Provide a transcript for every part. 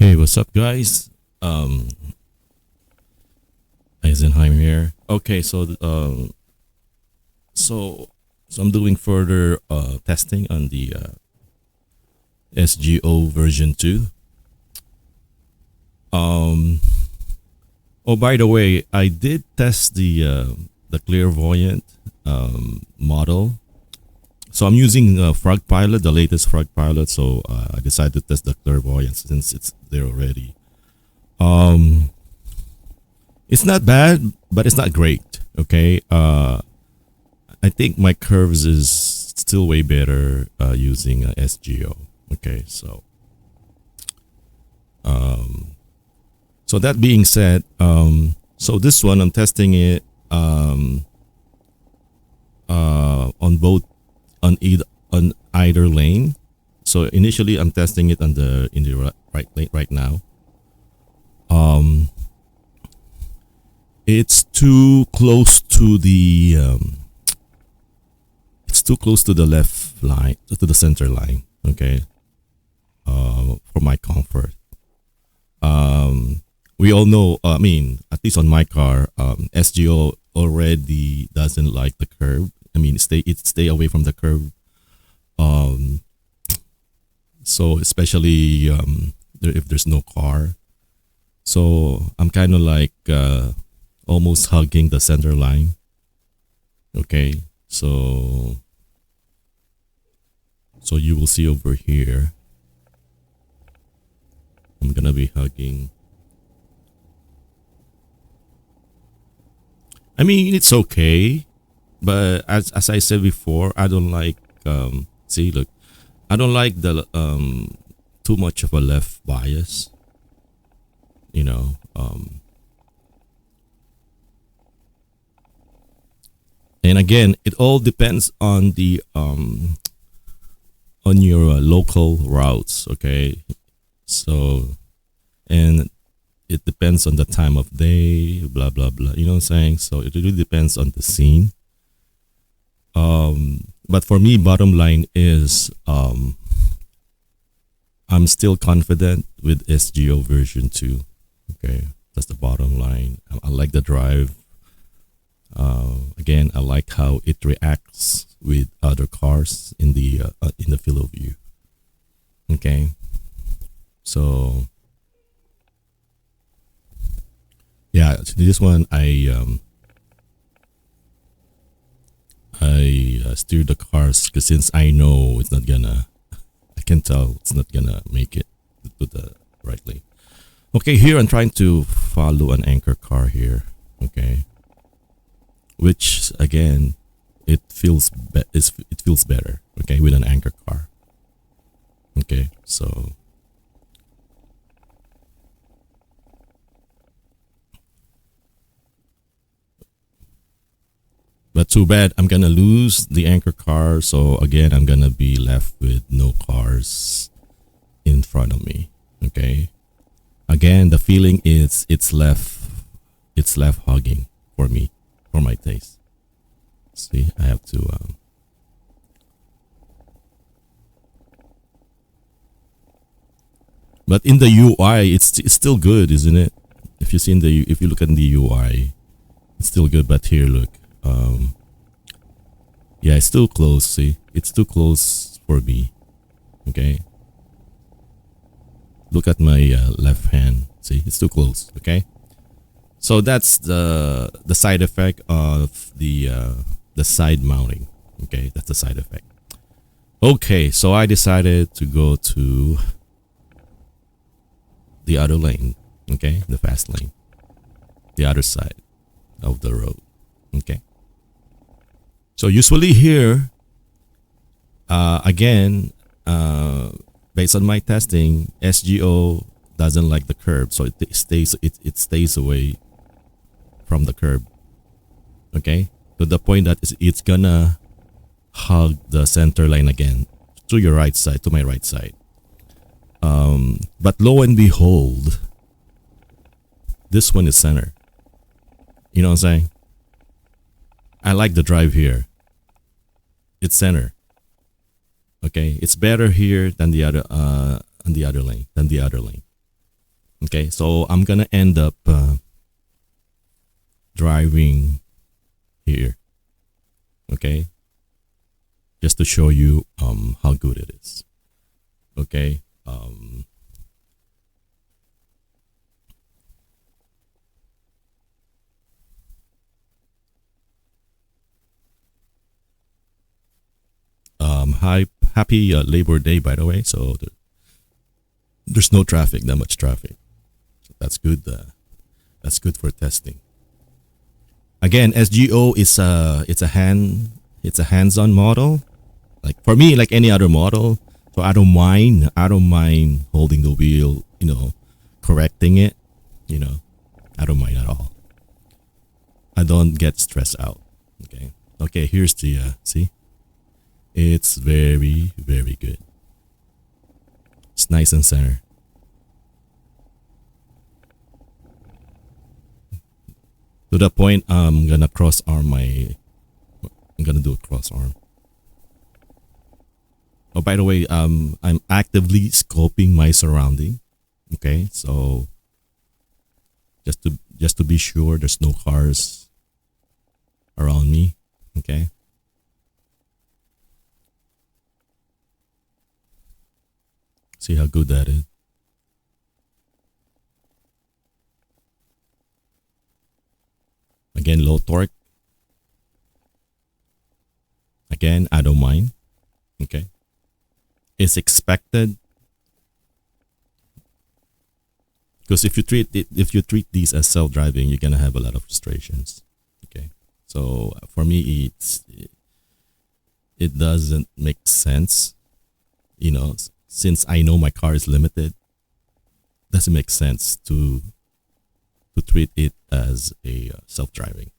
Hey, what's up, guys? Eisenheim here. Okay, so so I'm doing further testing on the SGO version 2. Um, oh, by the way, I did test the clairvoyant model. So I'm using Frogpilot, the latest Frogpilot. So I decided to test the clairvoyant since it's there already. Um, it's not bad, but it's not great. Okay. I think my curves is still way better using SGO. Okay, um, so that being said, so this one I'm testing it on both on either lane. So initially I'm testing it on the in the right lane right now. Um, it's too close to the it's too close to the left line, to the center line. Okay, for my comfort. We all know. I mean, at least on my car, SGO already doesn't like the curb. I mean, stay away from the curb. Um, so especially if there's no car, so I'm kind of like almost hugging the center line. Okay, so you will see over here. I'm gonna be hugging. I mean, it's okay, but as I said before, I don't like see, look, I don't like the too much of a left bias, you know. And again, it all depends on your local routes, okay? So, and it depends on the time of day, blah blah blah. You know what I'm saying? So it really depends on the scene. But for me, bottom line is I'm still confident with SGO version 2. Okay, that's the bottom line. I like the drive. Again, I like how it reacts with other cars in the field of view. Okay, so yeah, this one I steer the cars because since I know it's not gonna, I can tell it's not gonna make it to the right lane. Okay, here I'm trying to follow an anchor car here. Okay, which again, it feels better. Okay, with an anchor car. Okay, so but too bad I'm gonna lose the anchor car. So again, I'm gonna be left with no cars in front of me. Okay. Again, the feeling is it's left hugging for me, for my taste. See, I have to but in the UI it's still good, isn't it? If you look at the UI, it's still good, but here look. Yeah, it's too close, see? It's too close for me. Okay? Look at my left hand. See, it's too close. Okay, so that's the side effect of the side mounting. Okay, that's the side effect. Okay, so I decided to go to the other lane. Okay, the fast lane, the other side of the road. Okay, so usually here, again, based on my testing, SGO doesn't like the curb, so it stays away from the curb. Okay, to the point that it's gonna hug the center line again to your right side, to my right side. But lo and behold, this one is center. You know what I'm saying? I like the drive here. It's center. Okay, it's better here than the other on the other lane, Okay, so I'm gonna end up driving here. Okay, just to show you how good it is. Okay, happy Labor Day, by the way. So there's no traffic, not much traffic. So that's good. That's good for testing. Again, SGO is it's a hands-on model. Like for me, like any other model. So I don't mind. I don't mind holding the wheel. You know, correcting it. You know, I don't mind at all. I don't get stressed out. Okay. Okay. Here's the see. It's very very good. It's nice and center. To the point, I'm gonna cross arm my. I'm gonna do a cross arm. Oh, by the way, I'm actively scoping my surrounding. Okay, so just to be sure, there's no cars around me. Okay. See how good that is. Again, low torque. Again, I don't mind. Okay. It's expected. Because if you treat these as self-driving, you're gonna have a lot of frustrations. Okay. So for me it doesn't make sense. You know, since I know my car is limited, doesn't make sense to treat it as a self-driving.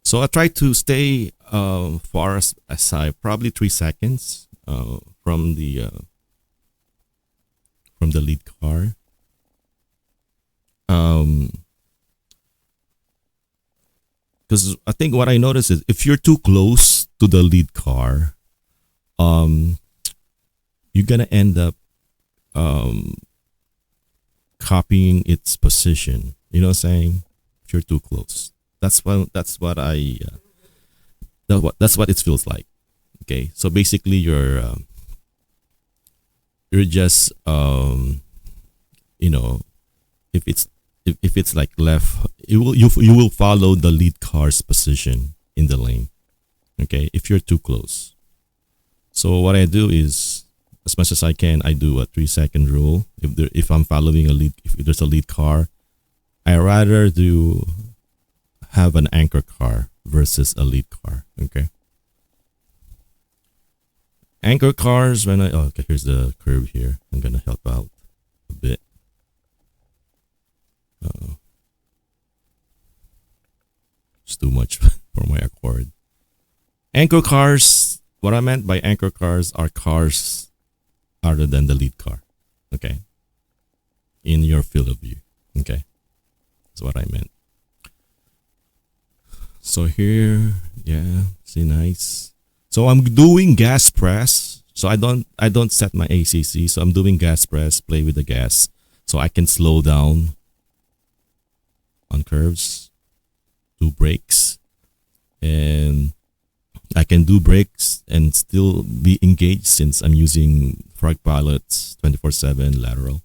So I try to stay far as I probably 3 seconds from the lead car. Because I think what I notice is if you're too close to the lead car, you're gonna end up copying its position. You know what I'm saying? If you're too close, that's what it feels like. Okay, so basically you're just you know, if it's like left, you will follow the lead car's position in the lane. Okay, if you're too close. So what I do is, as much as I can, I do a 3 second rule. If I'm following if there's a lead car, I rather have an anchor car versus a lead car. Okay. Anchor cars okay, here's the curve here. I'm gonna help out a bit. It's too much for my accord. Anchor cars. What I meant by anchor cars are cars other than the lead car. Okay. In your field of view. Okay. That's what I meant. So here, yeah, see, nice. So I'm doing gas press. So I don't set my ACC. So I'm doing gas press, play with the gas, so I can slow down on curves, do brakes, and I can do brakes and still be engaged since I'm using Frogpilot's 24/7 lateral.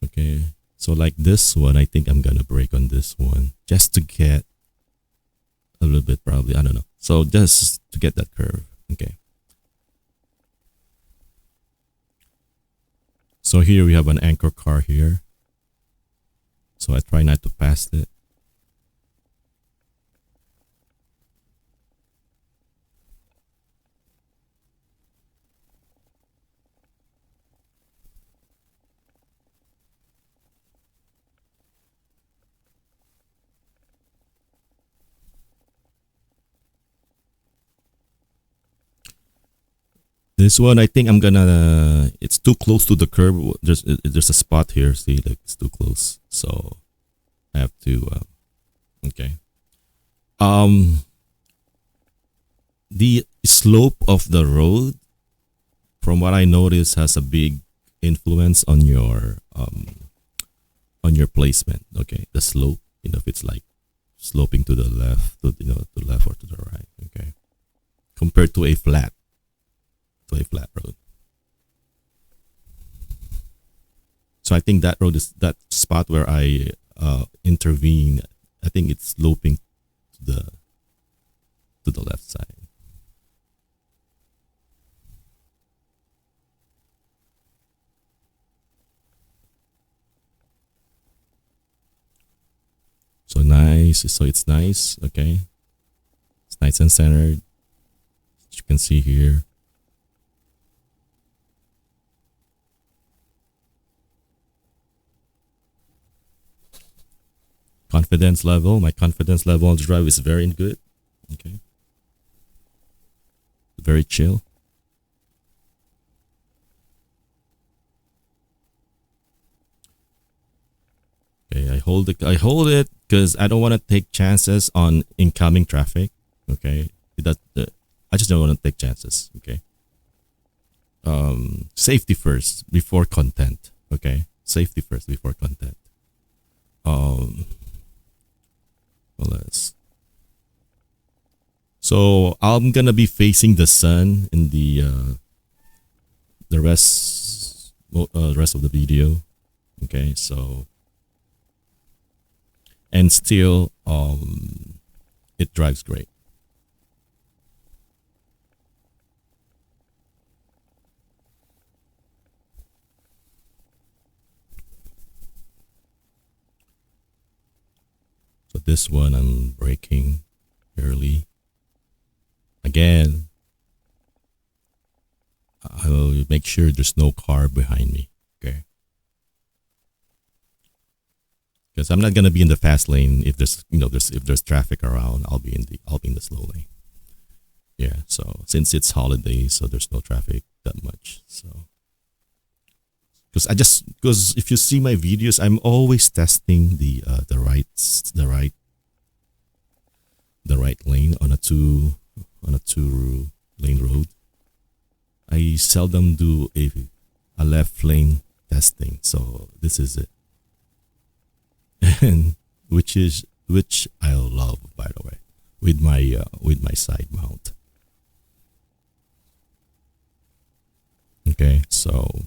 Okay, so like this one, I think I'm gonna brake on this one just to get a little bit, probably, I don't know. So just to get that curve. Okay. So here we have an anchor car here. So I try not to pass it. This one, I think I'm gonna. It's too close to the curb. There's a spot here. See, like it's too close. So I have to. Okay. The slope of the road, from what I noticed, has a big influence on your placement. Okay, the slope. If it's like sloping to the left, to left or to the right. Okay, compared to a flat road. So I think that road is that spot where I intervene. I think it's sloping to the left side. So nice. So it's nice. Okay, it's nice and centered. As you can see here. Confidence level. My confidence level on the drive is very good. Okay. Very chill. Okay, I hold it because I don't want to take chances on incoming traffic. Okay. I just don't want to take chances. Okay. Safety first before content. Okay. Safety first before content. So I'm gonna be facing the sun in the rest of the video. Okay, so and still it drives great. So this one I'm braking early. Again, I'll make sure there's no car behind me. Okay. Because I'm not gonna be in the fast lane if there's traffic around. I'll be in the slow lane. Yeah. So since it's holidays, so there's no traffic that much. So because if you see my videos, I'm always testing the right lane on a two lane road. I seldom do a left lane testing, so this is it. And which I love, by the way, with my side mount. Okay, so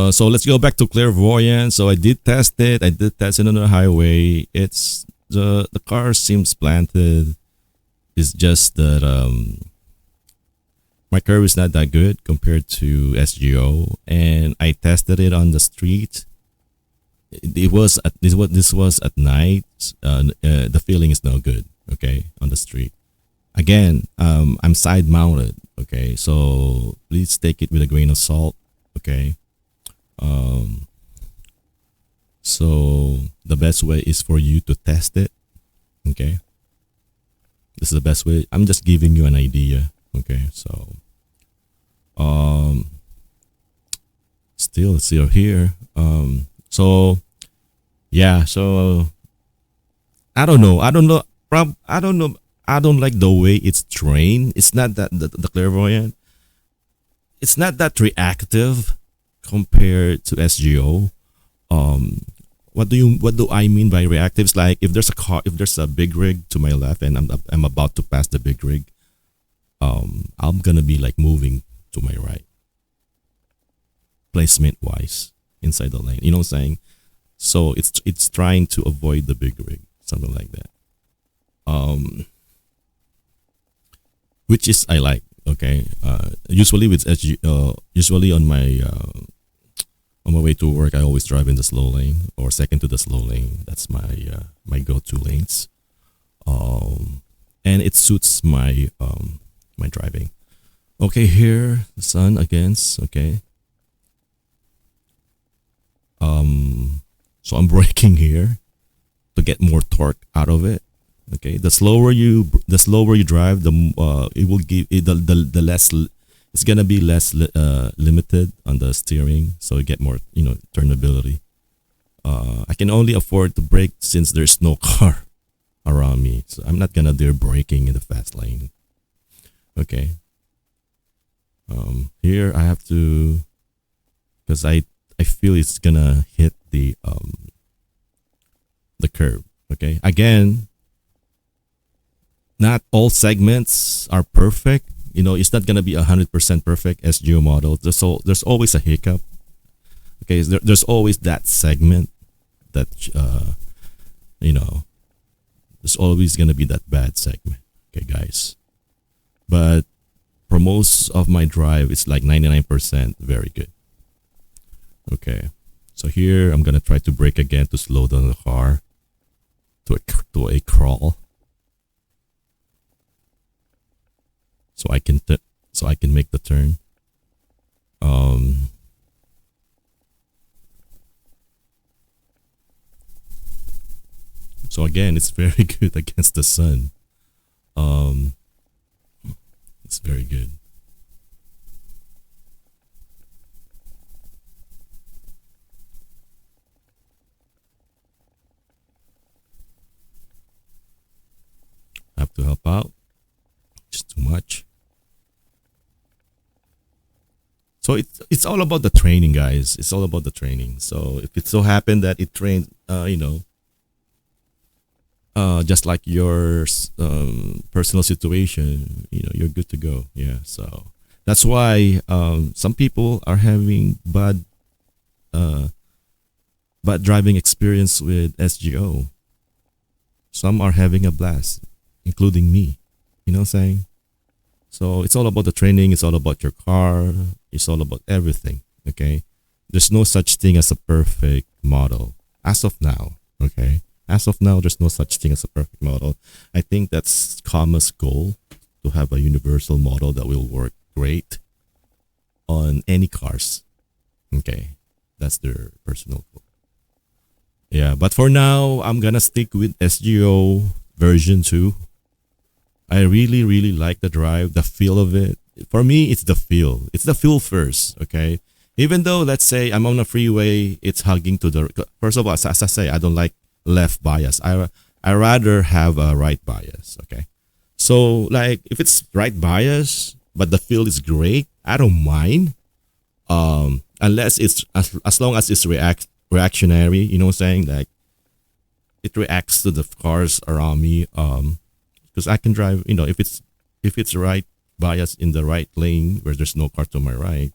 so let's go back to clairvoyance. So I did test it. I did test it on the highway. It's the car seems planted. It's just that my curve is not that good compared to SGO, and I tested it on the street. This was at night. The feeling is no good. Okay, on the street. Again, I'm side mounted. Okay, so please take it with a grain of salt. Okay. So the best way is for you to test it. Okay. This is the best way. I'm just giving you an idea. Okay. So, still here. So yeah. So I don't know. I don't know. I don't know. I don't like the way it's trained. It's not that the clairvoyant. It's not that reactive compared to SGO. What do I mean by reactive? It's like if there's a big rig to my left and I'm about to pass the big rig, I'm gonna be like moving to my right, placement wise inside the lane. You know what I'm saying? So it's trying to avoid the big rig, something like that. Which is I like. Okay. Usually with SG, usually on my way to work, I always drive in the slow lane or second to the slow lane. That's my go-to lanes, and it suits my my driving. Okay, here the sun against. Okay, so I'm braking here to get more torque out of it. Okay, the slower you drive, it will give it the less it's gonna be less limited on the steering, so you get more, turnability. I can only afford to brake since there's no car around me, so I'm not gonna do braking in the fast lane. Okay. Here I have to, because I feel it's gonna hit the curb. Okay. Again, not all segments are perfect. It's not gonna be 100% perfect SGO model. There's always a hiccup. Okay, there's always that segment that there's always gonna be that bad segment. Okay, guys, but for most of my drive, it's like 99% very good. Okay, so here I'm gonna try to brake again to slow down the car to a crawl, so I can make the turn. So again, it's very good against the sun. It's very good. I have to help out. Just too much. So it's all about the training, guys. It's all about the training. So if it so happened that it trained, just like your personal situation, you're good to go. Yeah. So that's why some people are having bad driving experience with SGO. Some are having a blast, including me. You know what I'm saying? So it's all about the training. It's all about your car. It's all about everything. Okay. There's no such thing as a perfect model as of now. Okay. As of now, there's no such thing as a perfect model. I think that's Comma's goal, to have a universal model that will work great on any cars. Okay. That's their personal goal. Yeah, but for now, I'm gonna stick with SGO version 2. I really, really like the drive, the feel of it. For me, it's the feel. It's the feel first, okay? Even though, let's say, I'm on a freeway, it's hugging to the... First of all, as I say, I don't like left bias. I rather have a right bias, okay? So, like, if it's right bias, but the feel is great, I don't mind. Unless it's... As long as it's reactionary, you know what I'm saying? Like, it reacts to the cars around me. Because I can drive, if it's right bias in the right lane where there's no car to my right,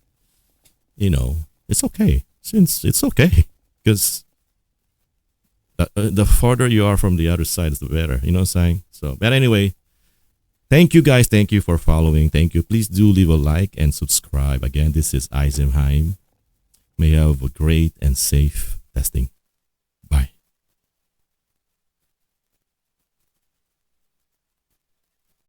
it's okay. Since it's okay, because the farther you are from the other side, the better. You know what I'm saying? So, but anyway, thank you guys. Thank you for following. Thank you. Please do leave a like and subscribe. Again, this is Eisenheim. May you have a great and safe testing.